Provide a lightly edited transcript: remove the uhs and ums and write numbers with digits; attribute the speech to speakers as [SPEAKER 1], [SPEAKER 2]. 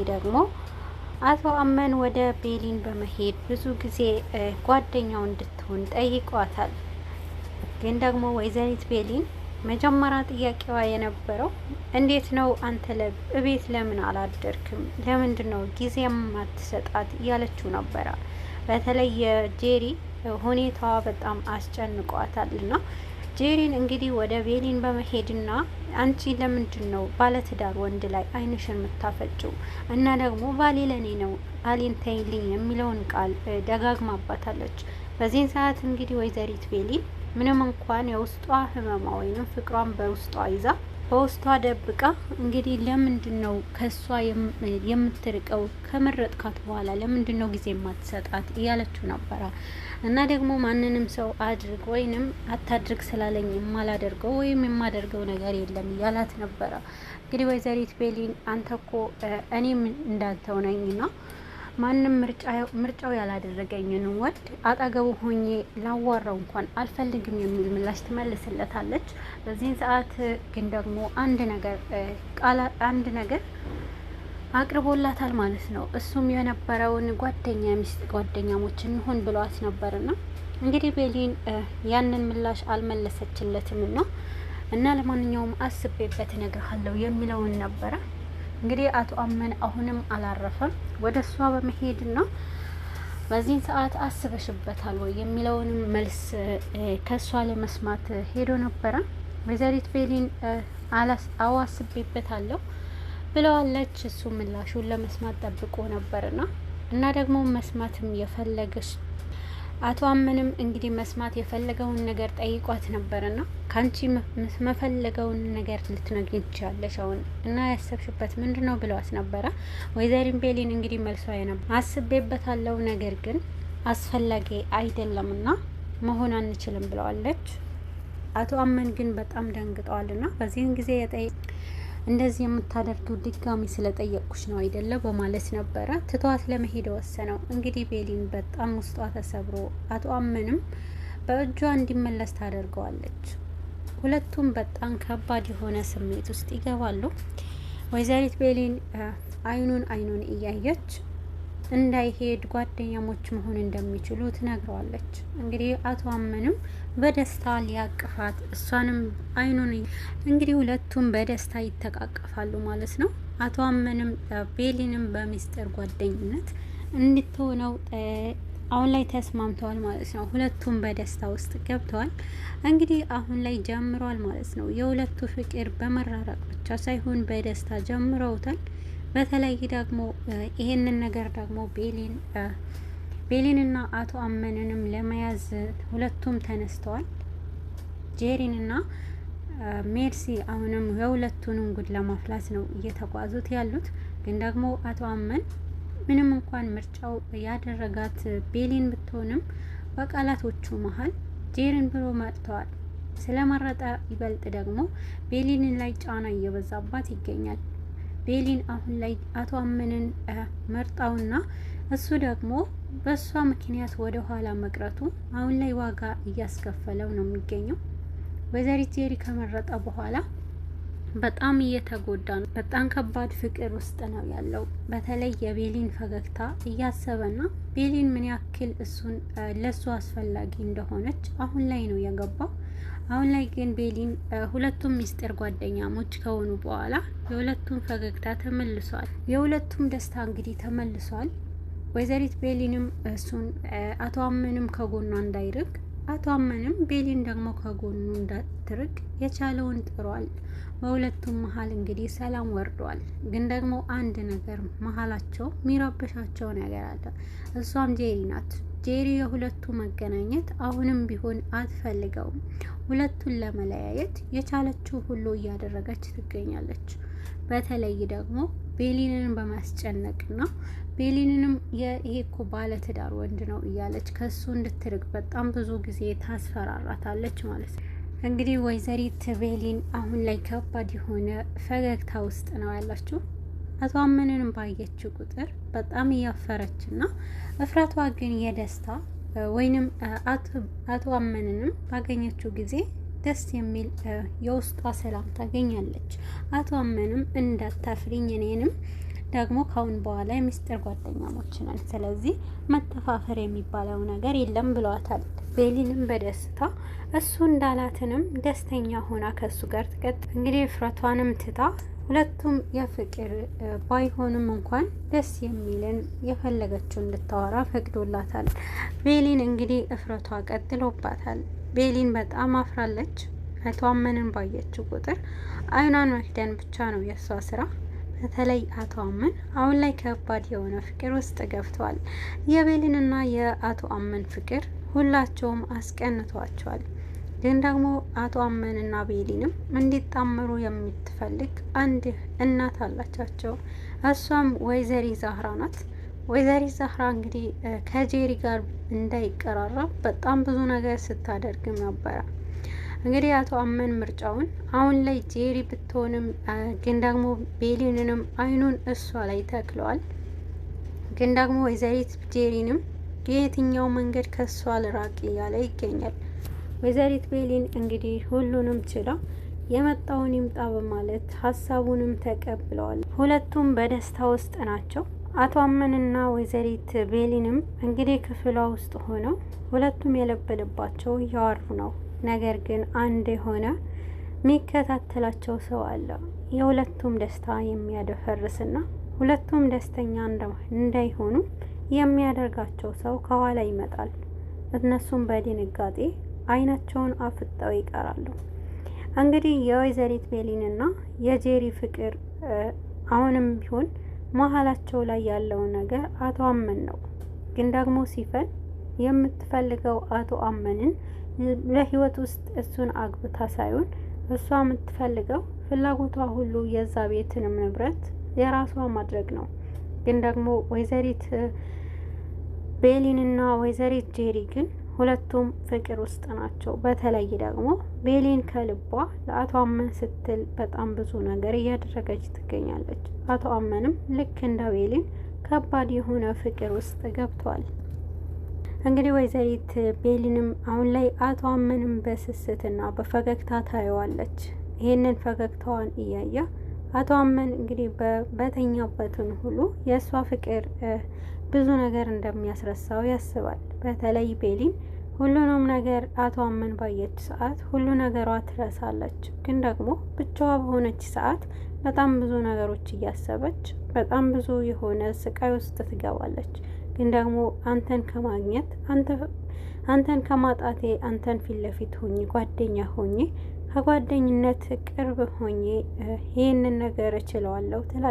[SPEAKER 1] ደግሞ አቶ አመን ወደ ቤሊን በመሄድ ብዙ ጊዜ ጓደኛው እንድትሆን ጠይቋታል። ግን ደግሞ ወይዘሪት ቤሊን መጀመሪያ ጥያቄዋ የነበረው እንዴት ነው አንተ እቤት ለምን አላደርክም? ለምንድን ነው ጊዜ የማትሰጣት እያለችው ነበረ። በተለይ የጄሪ ሁኔታዋ በጣም አስጨንቋታል እና ጄሪን እንግዲህ ወደ ቤሊን በመሄድና አንቺ ለምንድን ነው ባለትዳር ወንድ ላይ አይንሽን የምታፈጭው? እና ደግሞ ባሌ ለኔ ነው ባሌን ተይልኝ የሚለውን ቃል ደጋግማባታለች። በዚህን ሰዓት እንግዲህ ወይዘሪት ቤሊን ምንም እንኳን የውስጧ ህመሟ ወይንም ፍቅሯን በውስጧ ይዛ በውስጧ ደብቃ እንግዲህ ለምንድን ነው ከሷ የምትርቀው? ከመረጥካት በኋላ ለምንድን ነው ጊዜ የማትሰጣት እያለችው ነበረ። እና ደግሞ ማንንም ሰው አድርግ ወይንም አታድርግ ስላለኝ የማላደርገው ወይም የማደርገው ነገር የለም እያላት ነበረ። እንግዲህ ወይዘሪት ቤሊን አንተ እኮ እኔም እንዳንተው ነኝና ማንም ምርጫው ያላደረገኝን ወድ አጠገቡ ሆኜ ላዋራው እንኳን አልፈልግም የሚል ምላሽ ትመልስለታለች። በዚህን ሰዓት ግን ደግሞ አንድ ነገር አቅርቦላታል ማለት ነው። እሱም የነበረውን ጓደኛሞች እንሆን ብሏት ነበርና እንግዲህ ቤሊን ያንን ምላሽ አልመለሰችለትም እና ለማንኛውም አስቤበት እነግርሃለሁ የሚለውን ነበረ። እንግዲህ አቶ አመን አሁንም አላረፈም። ወደ እሷ በመሄድና በዚህን ሰዓት አስበሽበታል ወይ የሚለውንም መልስ ከእሷ ለመስማት ሄዶ ነበረ። ወይዘሪት ቤሊን አስቤበታለሁ ብለዋለች። እሱ ምላሹን ለመስማት ጠብቆ ነበርና እና ደግሞ መስማትም የፈለገች አቶ አመንም እንግዲህ መስማት የፈለገውን ነገር ጠይቋት ነበርና ካንቺ መፈለገውን ነገር ልትነግሪኝ ትችያለሽ አሁን እና ያሰብሽበት ምንድነው ብለዋት ነበረ። ወይዘሪት ቤሊን እንግዲህ መልሷ አስቤበታለሁ ነገር ግን አስፈላጊ አይደለምና መሆን አንችልም ብለዋለች። አቶ አመን ግን በጣም ደንግጠዋልና በዚህን ጊዜ እንደዚህ የምታደርጊው ድጋሚ ስለጠየቅኩሽ ነው አይደለ በማለት ነበረ ትቷት ለመሄድ ወሰነው። እንግዲህ ቤሊን በጣም ውስጧ ተሰብሮ አቶ አመንም በእጇ እንዲመለስ ታደርገዋለች። ሁለቱም በጣም ከባድ የሆነ ስሜት ውስጥ ይገባሉ። ወይዘሪት ቤሊን አይኑን እያየች እንዳይሄድ ጓደኛሞች መሆን እንደሚችሉ ትነግረዋለች። እንግዲህ አቶ አመንም በደስታ ሊያቅፋት እሷንም አይኑን እንግዲህ ሁለቱም በደስታ ይተቃቀፋሉ ማለት ነው። አቶ አመንም ቤሊንም በሚስጥር ጓደኝነት እንድትሆነው አሁን ላይ ተስማምተዋል ማለት ነው። ሁለቱም በደስታ ውስጥ ገብተዋል። እንግዲህ አሁን ላይ ጀምሯል ማለት ነው። የሁለቱ ፍቅር በመራራቅ ብቻ ሳይሆን በደስታ ጀምረውታል። በተለይ ደግሞ ይሄንን ነገር ደግሞ ቤሊንና አቶ አመንንም ለመያዝ ሁለቱም ተነስተዋል። ጄሪንና ሜርሲ አሁንም የሁለቱንም ጉድ ለማፍላት ነው እየተጓዙት ያሉት። ግን ደግሞ አቶ አመን ምንም እንኳን ምርጫው ያደረጋት ቤሊን ብትሆንም በቃላቶቹ መሀል ጄሪን ብሎ መጥተዋል። ስለመረጠ ይበልጥ ደግሞ ቤሊንን ላይ ጫና እየበዛባት ይገኛል። ቤሊን አሁን ላይ አቶ አመንን መርጣውና እሱ ደግሞ በእሷ ምክንያት ወደ ኋላ መቅረቱ አሁን ላይ ዋጋ እያስከፈለው ነው የሚገኘው። ወይዘሪት ጄሪ ከመረጠ በኋላ በጣም እየተጎዳ ነው። በጣም ከባድ ፍቅር ውስጥ ነው ያለው። በተለይ የቤሊን ፈገግታ እያሰበና ቤሊን ምን ያክል እሱን ለሱ አስፈላጊ እንደሆነች አሁን ላይ ነው የገባው። አሁን ላይ ግን ቤሊን ሁለቱም ሚስጥር ጓደኛሞች ከሆኑ በኋላ የሁለቱም ፈገግታ ተመልሷል። የሁለቱም ደስታ እንግዲህ ተመልሷል። ወይዘሪት ቤሊንም እሱን አቶ አመንም ከጎኗ እንዳይርቅ አቶ አመንም ቤሊን ደግሞ ከጎኑ እንዳትርቅ የቻለውን ጥሯል። በሁለቱም መሀል እንግዲህ ሰላም ወርዷል። ግን ደግሞ አንድ ነገር መሀላቸው የሚረብሻቸው ነገር አለ። እሷም ጄሪ ናት። ጄሪ የሁለቱ መገናኘት አሁንም ቢሆን አትፈልገውም። ሁለቱን ለመለያየት የቻለችው ሁሉ እያደረገች ትገኛለች። በተለይ ደግሞ ቤሊንን በማስጨነቅና ቤሊንንም ይሄ እኮ ባለትዳር ወንድ ነው እያለች ከሱ እንድትርቅ በጣም ብዙ ጊዜ ታስፈራራታለች ማለት ነው። እንግዲህ ወይዘሪት ቤሊን አሁን ላይ ከባድ የሆነ ፈገግታ ውስጥ ነው ያላችሁ። አቶ አመንንም ባየችው ቁጥር በጣም እያፈረችና እፍረቷ ግን የደስታ ወይንም አቶ አመንንም ባገኘችው ጊዜ ደስ የሚል የውስጧ ሰላም ታገኛለች። አቶ አመንም እንዳታፍሪኝ እኔንም ደግሞ ካሁን በኋላ የሚስጥር ጓደኛሞች ነን፣ ስለዚህ መተፋፈር የሚባለው ነገር የለም ብለዋታል። ቤሊንም በደስታ እሱ እንዳላትንም ደስተኛ ሆና ከሱ ጋር ትቀጥ እንግዲህ እፍረቷንም ትታ ሁለቱም የፍቅር ባይሆንም እንኳን ደስ የሚልን የፈለገችው እንድታወራ ፈቅዶላታል። ቤሊን እንግዲህ እፍረቷ ቀጥሎባታል። ቤሊን በጣም አፍራለች። አቶ አመንን ባየችው ቁጥር አይኗን መክደን ብቻ ነው የእሷ ስራ። በተለይ አቶ አመን አሁን ላይ ከባድ የሆነ ፍቅር ውስጥ ገብተዋል። የቤሊንና የአቶ አመን ፍቅር ሁላቸውም አስቀንቷቸዋል። ግን ደግሞ አቶ አመንና ቤሊንም እንዲጣመሩ የምትፈልግ አንድ እናት አላቻቸው። እሷም ወይዘሪ ዛህራ ናት። ወይዘሪ ዛህራ እንግዲህ ከጄሪ ጋር እንዳይቀራረብ በጣም ብዙ ነገር ስታደርግም ነበረ። እንግዲህ አቶ አመን ምርጫውን አሁን ላይ ጄሪ ብትሆንም ግን ደግሞ ቤሊንንም አይኑን እሷ ላይ ተክለዋል። ግን ደግሞ ወይዘሪት ጄሪንም የየትኛው መንገድ ከሷ ልራቅ እያለ ይገኛል። ወይዘሪት ቤሊን እንግዲህ ሁሉንም ችላ የመጣውን ይምጣ በማለት ሀሳቡንም ተቀብለዋል። ሁለቱም በደስታ ውስጥ ናቸው። አቶ አመንና ወይዘሪት ቤሊንም እንግዲህ ክፍሏ ውስጥ ሆነው ሁለቱም የለበለባቸው እያወሩ ነው። ነገር ግን አንድ የሆነ የሚከታተላቸው ሰው አለ። የሁለቱም ደስታ የሚያደፈርስና ሁለቱም ደስተኛ እንዳይሆኑ የሚያደርጋቸው ሰው ከኋላ ይመጣል። እነሱም በድንጋጤ አይናቸውን አፍጠው ይቀራሉ። እንግዲህ የወይዘሪት ቤሊንና የጄሪ ፍቅር አሁንም ቢሆን መሀላቸው ላይ ያለው ነገር አቶ አመን ነው። ግን ደግሞ ሲፈን የምትፈልገው አቶ አመንን ለህይወት ውስጥ እሱን አግብታ ሳይሆን እሷ የምትፈልገው ፍላጎቷ ሁሉ የዛ ቤትንም ንብረት የራሷ ማድረግ ነው። ግን ደግሞ ወይዘሪት ቤሊንና ወይዘሪት ጄሪ ግን ሁለቱም ፍቅር ውስጥ ናቸው። በተለይ ደግሞ ቤሊን ከልቧ ለአቶ አመን ስትል በጣም ብዙ ነገር እያደረገች ትገኛለች። አቶ አመንም ልክ እንደ ቤሊን ከባድ የሆነ ፍቅር ውስጥ ገብቷል። እንግዲህ ወይዘሪት ቤሊንም አሁን ላይ አቶ አመንም በስስትና በፈገግታ ታየዋለች። ይህንን ፈገግታዋን እያየ አቶ አመን እንግዲህ በተኛበትን ሁሉ የእሷ ፍቅር ብዙ ነገር እንደሚያስረሳው ያስባል። በተለይ ቤሊን ሁሉንም ነገር አቶ አመን ባየች ሰዓት ሁሉ ነገሯ ትረሳለች። ግን ደግሞ ብቻዋ በሆነች ሰዓት በጣም ብዙ ነገሮች እያሰበች በጣም ብዙ የሆነ ስቃይ ውስጥ ትገባለች። ግን ደግሞ አንተን ከማግኘት አንተን ከማጣቴ አንተን ፊት ለፊት ሆኜ ጓደኛ ሆኜ ከጓደኝነት ቅርብ ሆኜ ይህንን ነገር እችለዋለሁ ትላለች።